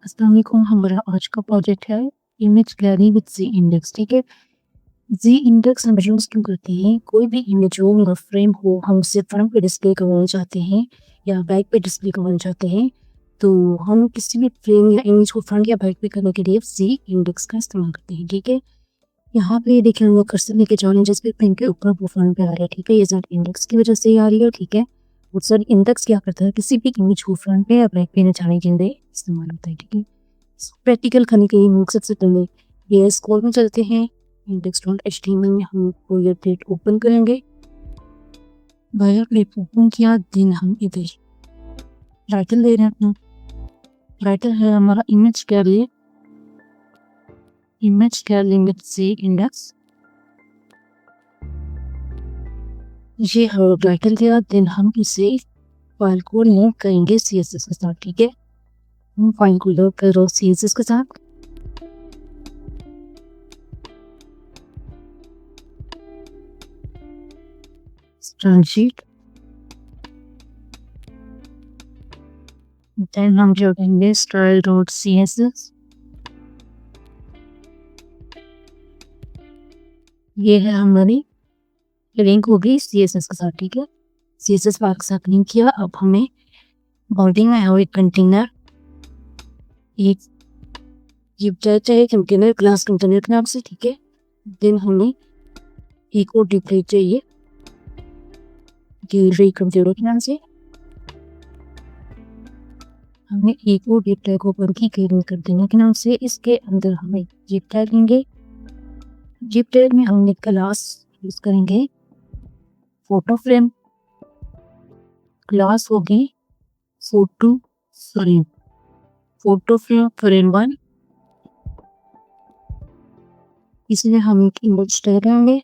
अस्सलाम वालेकुम। हमारा आज का प्रोजेक्ट है image gallery with Z index. ठीक है, जी इंडेक्स हम यूज़ क्यों करते हैं? कोई भी इमेज हो या फ्रेम हो, हम उसे फ्रंट पे डिस्प्ले करवाना चाहते हैं या बैक पे डिस्प्ले करवाना चाहते हैं, तो हम किसी भी फ्रेम या इमेज को फ्रंट या बैक पे करने के लिए जी इंडेक्स का इस्तेमाल करते हैं। ठीक है, यहाँ पे देखिए वो कर्सर लेके जाने जिस पे फ्रेम के ऊपर वो फ्रंट पे आ रहा है। ठीक है, ये जेड इंडेक्स की वजह से आ रही है। ठीक है, वो जेड इंडेक्स क्या करता है, किसी भी इमेज को फ्रंट पे या बैक पे जाने के लिए इस्तेमाल होता है। ठीक है, प्रैक्टिकल करने के लिए सबसे पहले ये स्क्रॉल में चलते हैं। index.html में हम कोई अपडेट ओपन करेंगे। बायर क्लिप ओपन किया, देन हम इधर टाइटल दे रहे हैं अपना। टाइटल है हमारा image gallery with Z index. ये हम टाइटल दिया, देन हम इसे फाइल को लिंक करेंगे CSS के साथ। ठीक है, हम फाइल को लिंक कर रहे हो CSS के साथ। स्प्रेडशीट, देन हम जोड़ेंगे style.css। ये है हमारी लिंक हो गई CSS के साथ। ठीक है, CSS फाइल के साथ लिंक किया। अब हमें बॉडी में है एक कंटेनर, एक ये चाहिए कंटेनर, क्लास कंटेनर के नाम से। ठीक है, देन हमें एक और डिप्लाई चाहिए गैलरी कंटेनर के नाम से। हमें एक और डिप्लाई को ऊपर की गैलरी कंटेनर के नाम से। इसके अंदर हमें जिप टैग लेंगे। जिप टैग में हमने क्लास यूज करेंगे फोटो फ्रेम। क्लास होगी फोटो फ्रेम फ्रेम 1। इसलिए हम एक इमेज टैग लेंगे।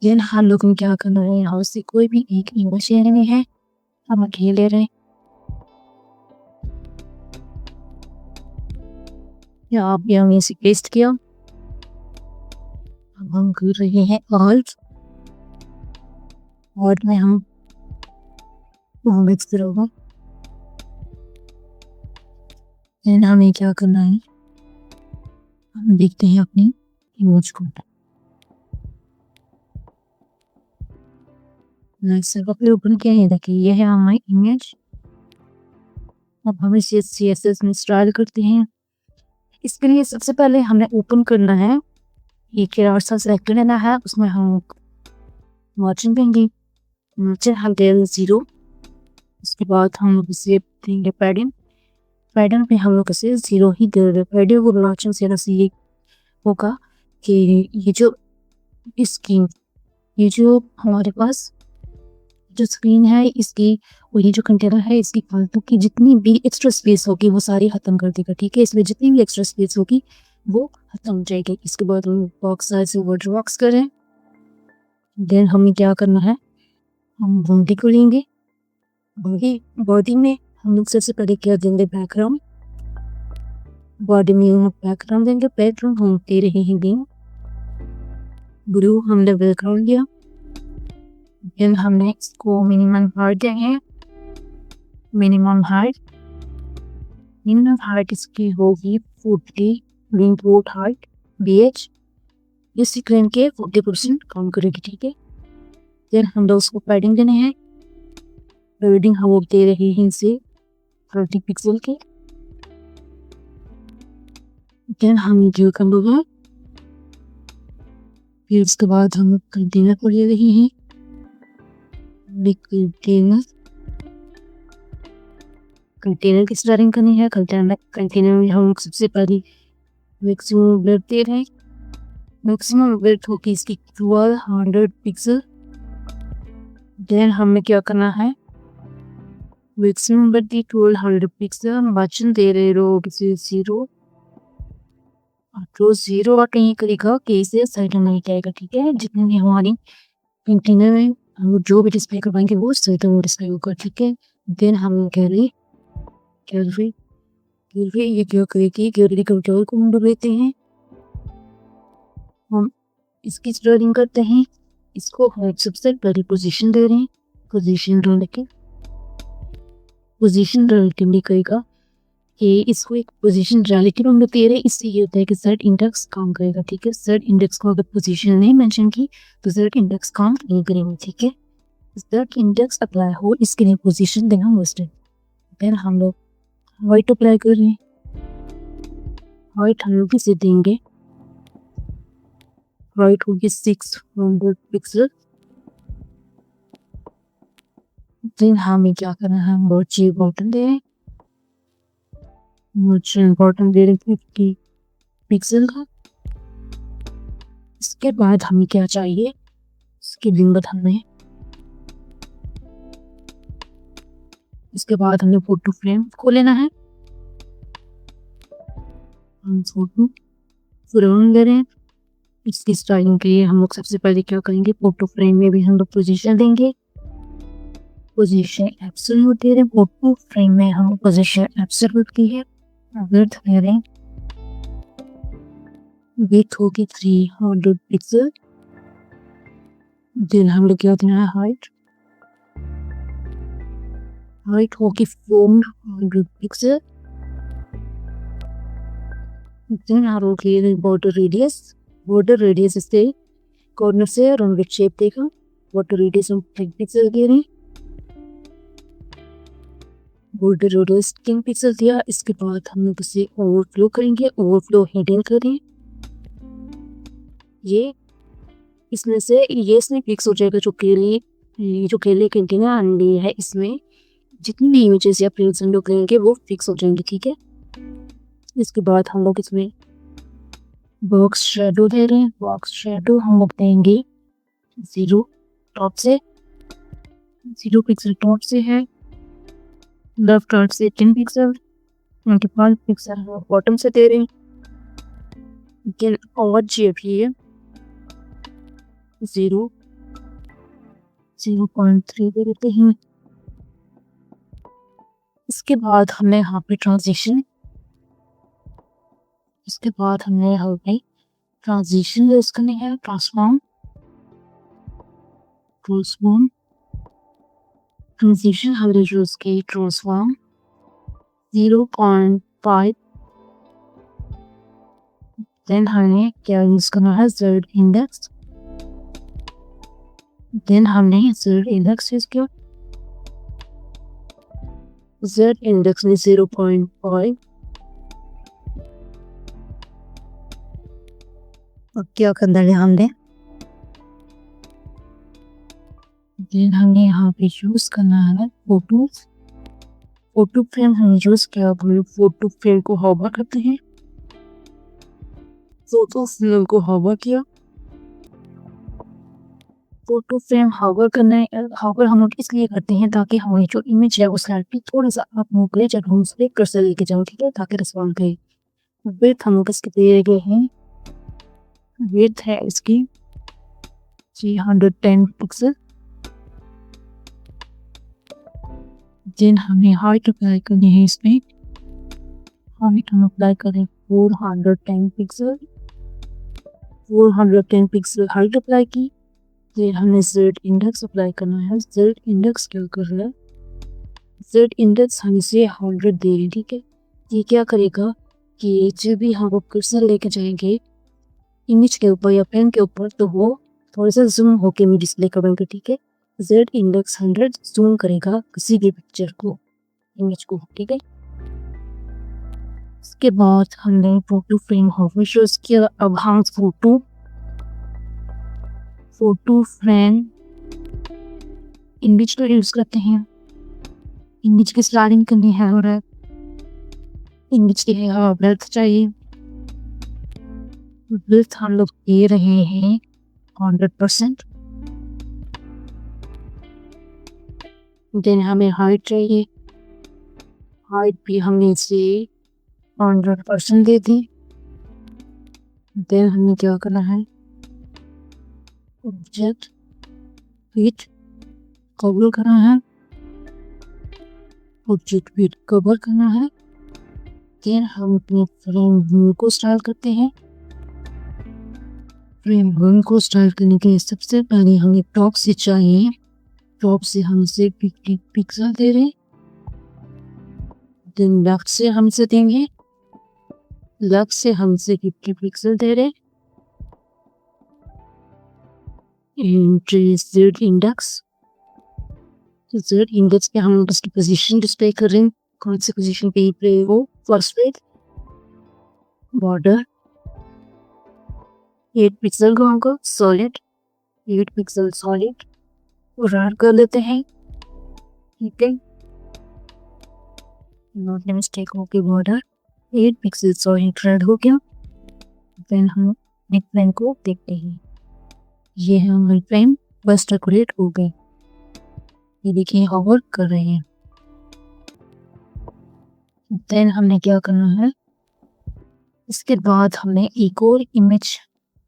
देन हम लोग को क्या करना है, यहाँ से कोई भी एक इमेज लेनी है। हम अकेले ले रहे हैं, यहाँ पे हमने इसे पेस्ट किया। अब हम कर रहे हैं ऑल्ट में हम मिक्स करेंगे। देन हमें क्या करना है, हम देखते हैं अपनी इमेज को। नेक्स्ट ओपन किया है, देखिए ये है हमारी इमेज। अब हम इसे CSS में स्टाइल करते हैं। इसके लिए सबसे पहले हमें ओपन करना है, ये कैरेक्टर सेलेक्ट लेना है, उसमें हम मार्जिन देंगे, मार्जिन हम देंगे 0। उसके बाद हम लोग इसे देंगे पैडिंग पे हम लोग इसे 0 ही दे रहे। पैडिंग को मार्जिन से ये होगा कि ये जो हमारे पास जो स्क्रीन है इसकी और ये जो कंटेनर है इसकी फालतू की जितनी भी एक्स्ट्रा स्पेस होगी वो सारी खत्म कर देगा। ठीक है, इसमें जितनी भी एक्स्ट्रा स्पेस होगी वो खत्म हो जाएगी। इसके बाद हम बॉक्स साइज से वर्ड बॉक्स करें। देन हमें क्या करना है, हम बॉडी को लेंगे। बॉडी में हम लोग सबसे पहले क्या देंगे, बैकग्राउंड। बॉडी में हम बैकग्राउंड देंगे। बैकग्राउंड हम दे रहे हैं ब्लू, हमने बैकग्राउंड दिया। देन हमने इसको मिनिमम हाइट देंगे। मिनिमम हाइट इसकी होगी 40 इनपुट हाइट BH। इस स्क्रीन के 40% कम करेगी। ठीक है, देन हम लोग उसको पैडिंग देने हैं। पैडिंग हम दे रहे हैं इसे 30 पिक्सल की। देन हम जो कर लूँगा, फिर उसके बाद हम कंटेनर को ले रहे हैं। कंटेनर की स्टार्टिंग करनी है। कंटेनर में हम सबसे पहले मैक्सिमम विड्थ दे रहे हैं। मैक्सिमम विड्थ होगी इसकी 1200 पिक्सल। देन हमें क्या करना है, maximum width 1200 pixel, margin they रहे हो किसी 0 कहीं करेगा कि इसे साइड में नहीं जाएगा। ठीक है, जितनी भी हमारी कंटेनर में हम जो भी डिस्प्ले करवाएंगे वो साइड में डिस्प्ले होगा। ठीक है, देन हम गैलरी ये क्या करेगी, गैलरी कंट्रोल को हम लेते हैं। हम इसकी स्टार्टिंग करते हैं। इसको हम सबसे पहले पोजीशन दे रहे हैं। पोजीशन ढूंढ के पोजीशन रिलेटिवली करेगा कि इसको एक पोजीशन रिलेटिव हम लोग दे रहे हैं। इससे ये होता है कि जेड इंडेक्स काम करेगा, ठीक है। जेड इंडेक्स को अगर पोजीशन नहीं मेंशन की तो जेड इंडेक्स काम नहीं करेगा, ठीक है। जेड इंडेक्स अप्लाई हो इसके लिए पोजीशन देना मस्ट है। फिर हम लोग हाइट अप्लाई कर रहे हैं। हाइट हम लोग किसे देंगे, हाइट होगी 600 पिक्सल। फिर हमें क्या करना है, हम वर्ची बटन दे रहे हैं, वर्ची बटन दे रहे हैं 50 पिक्सल का। इसके बाद हमें क्या चाहिए, इसकी लिंक हमें, इसके बाद हमने फोटो फ्रेम को लेना है। हम फोटो फ्रेम ले रहे हैं। इसकी स्टाइलिंग के लिए हम लोग सबसे पहले क्या करेंगे, फोटो फ्रेम में भी हम लोग पोजीशन देंगे, पोजीशन एब्सोल्यूट दे रहे हैं। फोटो फ्रेम में हम पोजीशन एब्सोल्यूट की है। विड्थ ले रहे हैं, विड्थ होगी 300 पिक्सल। देन हम लोग क्या देना है, हाइट, हाइट होगी 400 पिक्सल। देन हम लोग ले रहे हैं बॉर्डर रेडियस, बॉर्डर रेडियस इससे कॉर्नर से राउंडेड शेप देगा। बॉर्डर रेडियस हम 10 पिक्सल दे रहे हैं, बॉर्डर रेडियस 10 पिक्सल दिया। इसके बाद हम लोग इसे ओवरफ्लो करेंगे, ओवरफ्लो हेडिंग करें। ये इसमें से ये इसमें फिक्स हो जाएगा, जो केले कंटेनर आने है इसमें जितनी भी इमेजेस या प्रिंट्स हम लोग लेंगे वो फिक्स हो जाएंगे, ठीक है। इसके बाद हम लोग इसमें बॉक्स शेडो दे रहे हैं। बॉक्स शेडो हम लोग देंगे 0 टॉप से, 0 पिक्सल टॉप से है, लेफ्ट साइड से 10 पिक्सल, 25 पिक्सल हम बॉटम से दे रहे हैं। लेकिन और जी भी है 0.3 दे देते हैं। इसके बाद हमने यहाँ पे ट्रांजिशन, इसके बाद हमने यहाँ पे ट्रांजिशन यूज करनी है, ट्रांसफॉर्म, ट्रांजिशन हमने यूज की ट्रांसफॉर्म 0.5। देन हमने क्या यूज करना है, जेड इंडेक्स, देन हमने जेड इंडेक्स यूज किया, जेड इंडेक्स में 0.5। अब क्या करना है हमने, देन हमने यहाँ पे यूज करना है फोटो, फोटो फ्रेम हम यूज किया। फोटो फ्रेम को हॉवर करते हैं, फोटो फ्रेम को हॉवर किया। फोटो फ्रेम हॉवर करना है, हॉवर हम लोग इसलिए करते हैं ताकि हमारी जो इमेज है उस लाइट पे थोड़ा सा आप मूव करें जब हम उसे कर्सर लेके जाओ, ठीक है, ताकि रिस्पॉन्ड करे। विड्थ हम लोग इसके दे गए हैं, विड्थ है इसकी 310 पिक्सल। देन हमें हाइट अप्लाई करनी है, इसमें हाइट हम अप्लाई करें 410 पिक्सल, 410 पिक्सल हाइट अप्लाई की। फिर हमने जेड इंडेक्स अप्लाई करना है। जेड इंडेक्स क्या कर रहा है, जेड इंडेक्स हम इसे 100 दे रहे हैं, ठीक है। ये क्या करेगा कि जब भी हम वो कर्सर लेके जाएंगे इमेज के ऊपर या पेन के ऊपर तो वो थोड़ा सा जूम होके भी डिस्प्ले करेंगे, ठीक है। जेड इंडेक्स 100 जूम करेगा किसी भी पिक्चर को, इमेज को, ठीक है। इसके बाद हमने फोटो फ्रेम हॉवर यूज किया। अब हम फोटो फ्रेम इमेज को यूज करते हैं, इमेज की स्लाइडिंग करनी है और इमेज की ब्रेथ चाहिए। ब्रेथ हम लोग दे रहे हैं 100%। देन हमें हाइट चाहिए, हाइट भी हमने इसे 100% दे दी। देन हमें क्या करना है, ऑब्जेक्ट विथ कवर करना है, ऑब्जेक्ट विथ कवर करना है। देन हम अपने फ्रेम व्यू को स्टाइल करते हैं। फ्रेम व्यू को स्टाइल करने के लिए सबसे पहले हमें टॉप से चाहिए, टॉप से हम इसे 50 पिक्सल दे रहे हैं। देन लेफ्ट से हम से देंगे, लेफ्ट से हम से 50 पिक्सल दे रहे, जेड इंडेक्स, जेड इंडेक्स पे हम उसकी पोजीशन डिस्प्ले कर रहे हैं, कौन सी पोजीशन पे ये वो फर्स्ट पेज, बॉर्डर 8 पिक्सल का होगा सॉलिड, 8 पिक्सल सॉलिड रन कर लेते हैं, ठीक है, नोट मिस्टेक हो गई, बॉर्डर 8 पिक्सल सॉलिड रेड हो गया। देन हम नेक लाइन को देखते हैं, ये है हमारी फ्रेम बस डेकोरेट हो गई, ये देखिए होवर कर रहे हैं। देन हमने क्या करना है, इसके बाद हमने एक और इमेज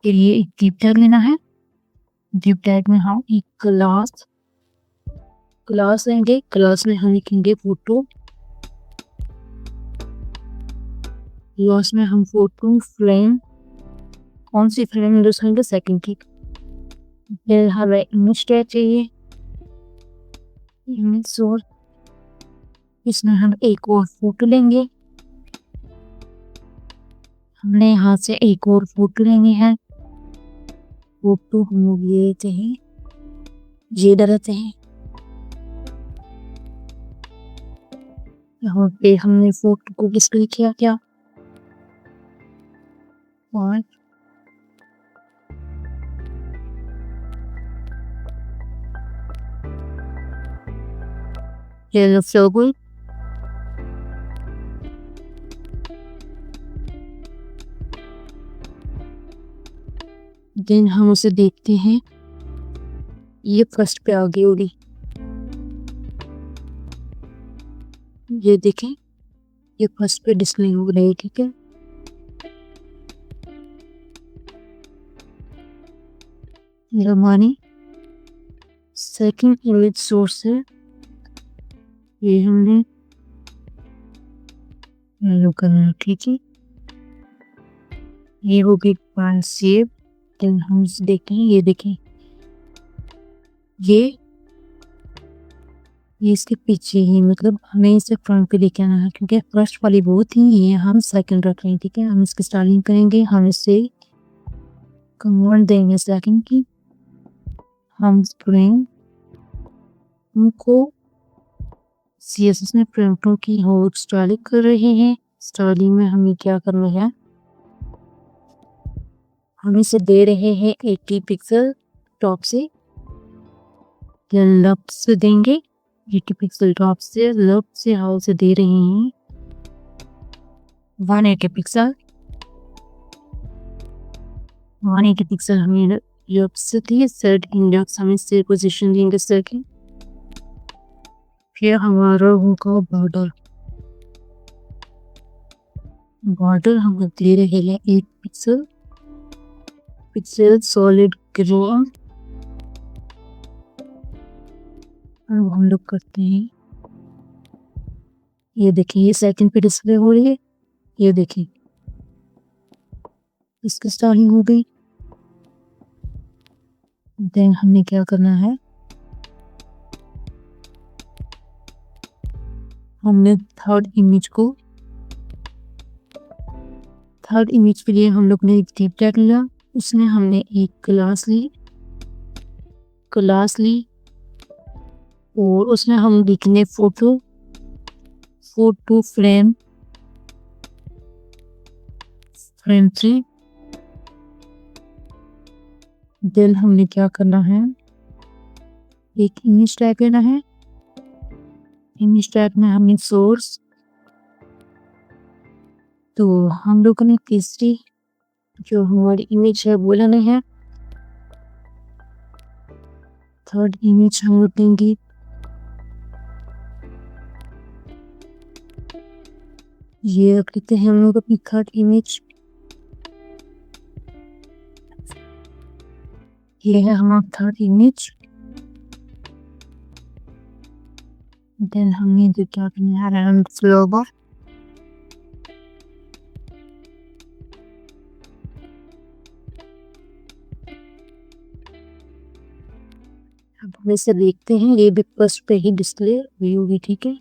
के लिए एक डिप टैग लेना है, डिप टैग में हम एक क्लास लेंगे, क्लास में हम लिखेंगे फोटो, क्लास में हम फोटो फ्रेम, कौन सी फ्रेम यूज करेंगे सेकंड की। फिर हमें इमेज टैग चाहिए, इमेज सोर्स, इसमें हम एक और फोटो लेंगे, हमने यहाँ से एक और फोटो लेनी है, फोटो हम लोग ये लेते हैं, ये डालते हैं, यहाँ पे हमने फोटो को किसको किया क्या और फ्लोगुल, देन हम उसे देखते हैं, ये फर्स्ट पे आ गई होगी, ये देखें ये फर्स्ट पे डिस्प्ले हो रही है, ठीक है। ये हमारी सेकंड इमेज सोर्स है, ये हमने करना, ठीक है, ये होगी फाइल सेव। देन हम देखें, ये देखें ये इसके पीछे ही, मतलब हमें इसे फ्रंट पे लेके आना है, क्योंकि फर्स्ट वाली वो थी, ये हम सेकंड रख रहे हैं, ठीक है। हम इसकी स्टाइलिंग करेंगे, हम इसे कमांड देंगे सेकंड की, हम फ्रेम उनको CSS में प्रिंटों की हो स्टाइलिंग कर रहे हैं। स्टाइलिंग में हमें क्या करना है, हम इसे दे रहे हैं 80 पिक्सल टॉप से, लेफ्ट से देंगे 80 पिक्सल टॉप से, लेफ्ट से हम उसे दे रहे हैं 180 पिक्सल, 180 पिक्सल हमें लेफ्ट से दिए, सेट इंडेक्स हम इससे पोजीशन देंगे सेकंड, फिर हमारा होगा बॉर्डर, बॉर्डर हम दे रहे हैं 8 पिक्सल सॉलिड ग्रे, अब हम लोग करते हैं, ये देखिए ये सेकंड पे डिस्प्ले हो रही है, ये देखिए इसकी स्टाइलिंग हो गई। देन हमने क्या करना है, हमने थर्ड इमेज के लिए हम लोग ने एक डिप टैग लिया, उसमें हमने एक क्लास ली और उसमें हम लिखने फोटो फ्रेम 3। देन हमने क्या करना है, एक इमेज टैग लेना है, इमेज टैग में हमने सोर्स, तो हम लोग ने तीसरी जो हमारी इमेज है वो लेना है, थर्ड इमेज हम लोग लेंगे, ये रख लेते हैं हम लोग अपनी थर्ड इमेज, ये है हमारा थर्ड इमेज। देन हमने जो क्या करना है, रन फ्लोवर, अब हम इसे देखते हैं, ये भी फर्स्ट पे ही डिस्प्ले हुई होगी, ठीक है।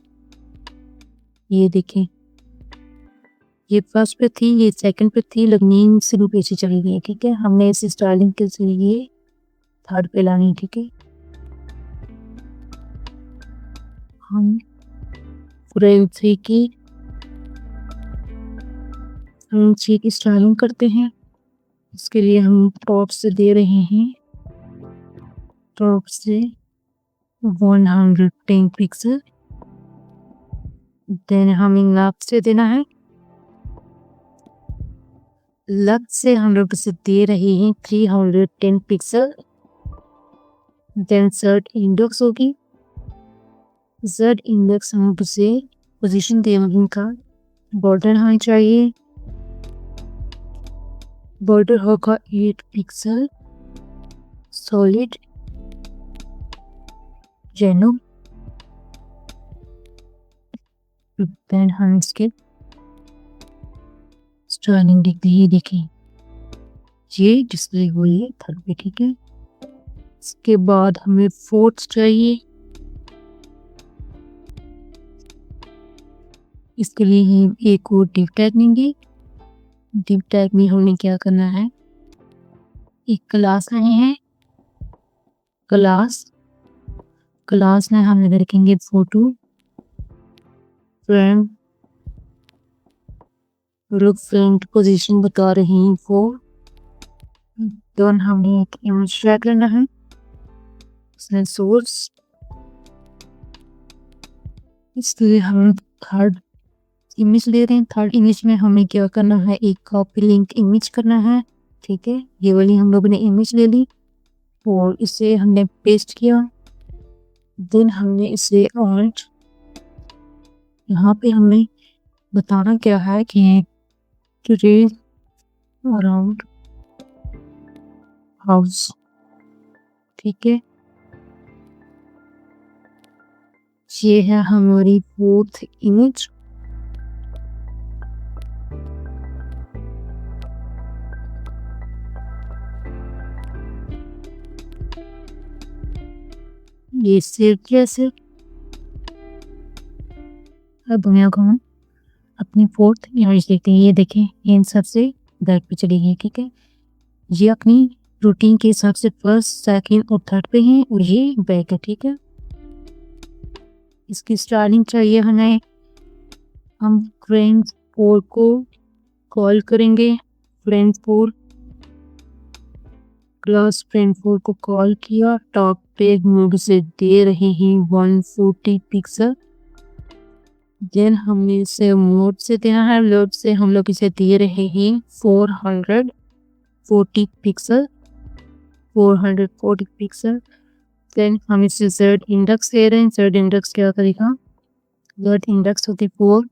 ये देखें, ये फर्स्ट पे थी, ये सेकंड पे थी, लेकिन शुरू पे से चली गई। ठीक है, हमने इस स्टाइलिंग के लिए थर्ड पे लानी। ठीक है, हम फ्रेम 3 की स्टाइलिंग करते हैं। इसके लिए हम टॉप से दे रहे हैं, टॉप से 110 पिक्सल। देन हमें लेफ्ट से देना है, लेफ्ट से हम लोग इसे दे रहे हैं 310 पिक्सल। देन जेड इंडेक्स होगी, जेड इंडेक्स हम उसे पोजीशन देंगे का बॉर्डर हमें चाहिए, बॉर्डर होगा 8 पिक्सल सॉलिड जेनो। देन हम इसके स्टाइलिंग देखते ही देखें, ये डिस्प्ले हुई है थर्ड पे। ठीक है, इसके बाद हमें फोर्थ चाहिए। इसके लिए हम एक और डिव टैग लेंगे। डिव टैग में हमें क्या करना है, एक क्लास नहीं है, क्लास में हम रखेंगे फोटो फ्रेम, रुक फ्रेम की पोजीशन बता रही हैं 4। तो हमें एक इमेज टैग लेना है, उसमें सोर्स, इसलिए हम थर्ड इमेज ले रहे हैं। थर्ड इमेज में हमें क्या करना है, एक कॉपी लिंक इमेज करना है। ठीक है, ये वाली हम लोगों ने इमेज ले ली और इसे हमने पेस्ट किया। देन हमने इसे ऑल्ट, यहाँ पे हमें बताना क्या है कि ट्रेस अराउंड हाउस। ठीक है, ये है हमारी फोर्थ इमेज। ये सेव किया सेव। अब हम अपनी फोर्थ इमेज देखते हैं। ये देखें, ये इन सबसे बैक पे चली गई। ठीक है, ये अपनी रूटीन के हिसाब से फर्स्ट सेकंड और थर्ड पे हैं और ये बैक है। ठीक है, इसकी स्टाइलिंग चाहिए हमें, हम फ्रेम 4 को कॉल करेंगे। फ्रेम 4 क्लास फ्रेम 4 को कॉल किया, टॉप पे मोड से दे रहे हैं 140 पिक्सल। देन हमने इसे मोड से देना है, मोड से हम लोग इसे दे रहे हैं 440 पिक्सल, 440 पिक्सल। देन हम इसे जेड इंडेक्स दे रहे हैं। जेड इंडेक्स क्या करेगा, जेड इंडेक्स होती 4।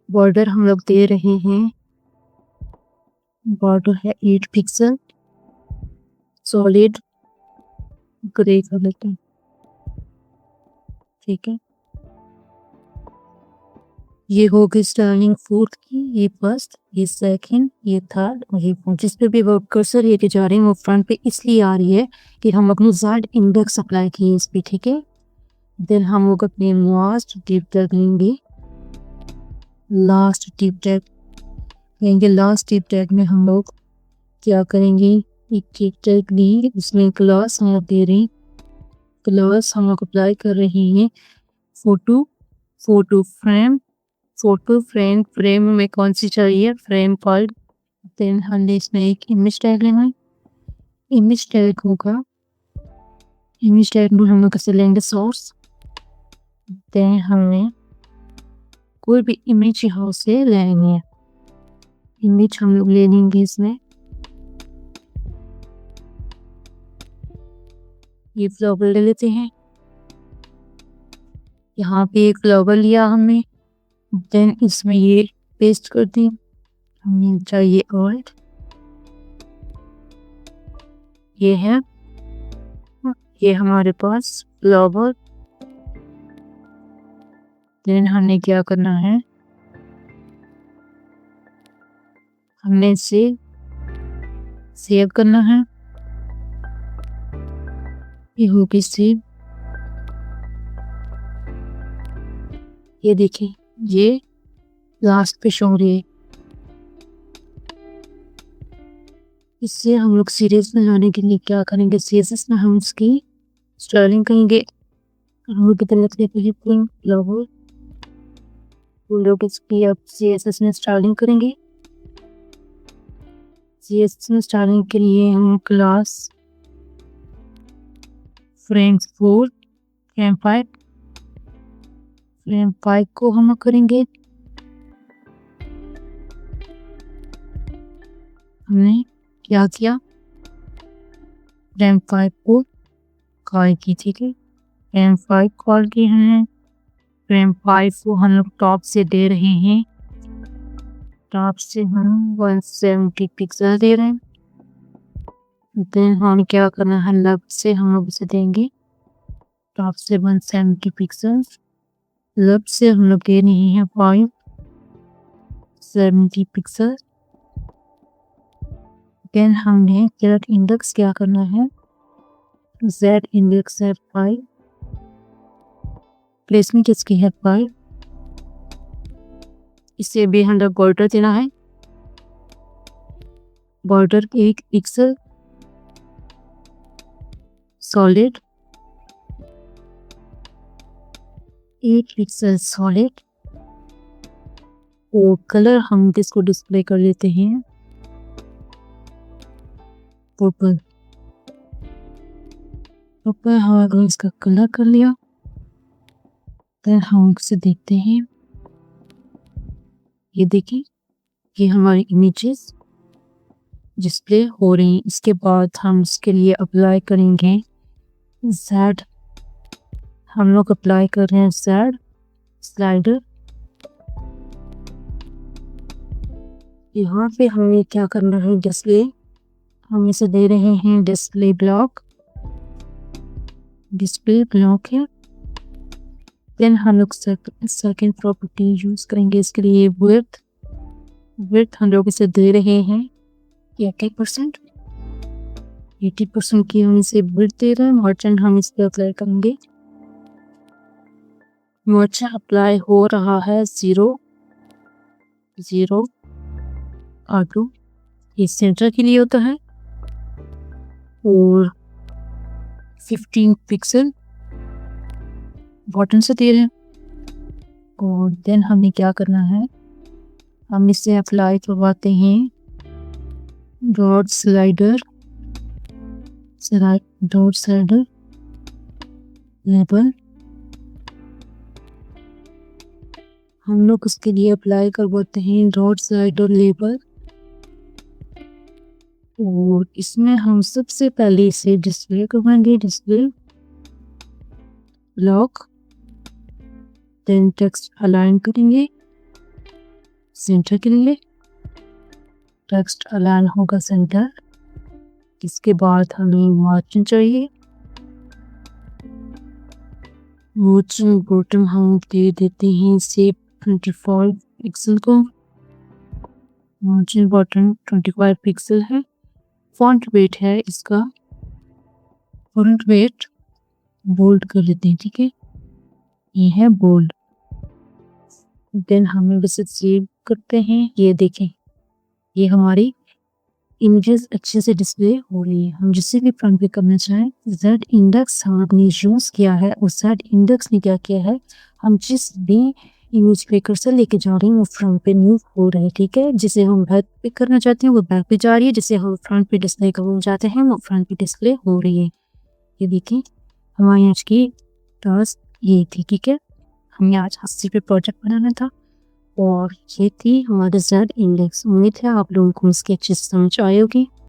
बॉर्डर हम लोग दे रहे हैं, बॉर्डर है 8 पिक्सल सॉलिड ग्रे कलर का। ठीक है, ये हो गई स्टाइलिंग फोर्थ की, ये फर्स्ट, ये सेकंड, ये थर्ड और ये फोर्थ। जिस पे भी वर्क कर्सर लेके जा रहे हैं वो फ्रंट पे इसलिए आ रही है कि हम अपनी जेड इंडेक्स अप्लाई किए इस पे। ठीक है, देन हम लोग अपने लास्ट डिव टैग लेंगे, लास्ट डिव टैग लेंगे। लास्ट डिव टैग में हम लोग क्या करेंगे, एक डिव टैग ली, उसमें क्लास हम लोग दे रहे हैं, क्लास हम लोग अप्लाई कर रहे हैं photo, photo frame, photo frame, frame में कौन सी चाहिए, फ्रेम 5। देन हमने इसमें एक इमेज टैग लेना है, इमेज टैग होगा, इमेज टैग में हम लोग कैसे लेंगे सोर्स। देन हमें कोई भी इमेज यहाँ से लेंगे, इमेज हम लोग ले लेंगे इसमें, ये फ्लावर ले लेते हैं। यहाँ पे एक फ्लावर लिया हमने, देन इसमें ये पेस्ट कर दी। हमें चाहिए ऑल्ट, ये है, ये हमारे पास फ्लावर। देन हमने क्या करना है, हमने इसे सेव करना है, ये होगी सेव। ये देखिए ये लास्ट पे शो हो रही है। इससे हम लोग सीरीज में जाने के लिए क्या करेंगे, सीरीज में हम इसकी स्टाइलिंग करेंगे। हम लोग कितने लिखने के लिए लोग इसकी अब CSS में स्टाइलिंग करेंगे। CSS में स्टाइलिंग के लिए हम क्लास फ्रेम 4 फ्रेम 5 को हम करेंगे। हमने क्या किया, फ्रेम 5 को कॉल की, ठीक है। फ्रेम 5 कॉल किए हैं। फ्रेम 5 को हम लोग टॉप से दे रहे हैं, टॉप से हम 170 पिक्सल दे रहे हैं। देन हम क्या करना है, लेफ्ट से हम लोग इसे देंगे टॉप से 170 पिक्सल, लेफ्ट से हम लोग दे रहे हैं 570 पिक्सल। देन हमने जेड इंडेक्स क्या करना है, जेड इंडेक्स है 5, प्लेसमेंट इसकी है 5। इसे भी हम लोग बॉर्डर देना है, border 1 pixel solid, 1 pixel solid. और कलर हम इसको डिस्प्ले कर लेते हैं पर्पल। पर्पल हम इसका कलर कर लिया। फिर हम इसे देखते हैं, ये देखिए ये हमारी इमेजेस डिस्प्ले हो रही हैं। इसके बाद हम इसके लिए अप्लाई करेंगे जेड, हम लोग अप्लाई कर रहे हैं जेड स्लाइडर। यहाँ पे हमें क्या करना है, डिस्प्ले हम इसे दे रहे हैं डिस्प्ले ब्लॉक, डिस्प्ले ब्लॉक है। देन हम लोग सेकेंड प्रॉपर्टी यूज करेंगे इसके लिए विड्थ, विड्थ हम लोग इसे दे रहे हैं 80%, 80% की हम इसे विड्थ दे रहे हैं। मर्चेंट हम इस पर अप्लाई करेंगे, मर्चेंट अप्लाई हो रहा है 0 0 R2, ये सेंटर के लिए होता है। और 15 पिक्सल बॉटम से दे रहे हैं। और देन हमें क्या करना है, हम इसे अप्लाई करवाते हैं dot slider, dot slider label. हम लोग उसके लिए अप्लाई करवाते हैं डॉट स्लाइडर लेबल। और इसमें हम सबसे पहले इसे डिस्प्ले करवाएंगे, display block. Then text align करेंगे सेंटर के लिए, टेक्स्ट अलाइन होगा सेंटर। इसके बाद हमें मार्जिन चाहिए, मार्जिन बॉटम हम दे देते हैं इसे 25 पिक्सल को, मार्जिन बॉटम 25 पिक्सल है। फॉन्ट वेट है इसका, फॉन्ट वेट बोल्ड कर लेते हैं, ठीक है, ये है बोल्ड। देन हमें वैसे सेव करते हैं। ये देखें ये हमारी इमेजेस अच्छे से डिस्प्ले हो रही है। हम जिससे भी फ्रंट पे करना चाहें, जेड इंडेक्स हमने यूज किया है और जेड इंडेक्स ने क्या किया है, हम जिस भी इमेज पे कर्सर लेके जा रहे हैं वो फ्रंट पे मूव हो रहा है, ठीक है। जिसे हम बैक पे करना चाहते हैं वो बैक पे जा रही है, जिसे हम फ्रंट पे डिस्प्ले करना चाहते हैं वो फ्रंट पे डिस्प्ले हो रही है। ये देखिए हमारी आज की टास्क ये थी, ठीक है। हमें आज 80 पे प्रोजेक्ट बनाना था और ये थी हमारे जेड इंडेक्स। उम्मीद है आप लोगों को इसकी अच्छी समझ आई होगी।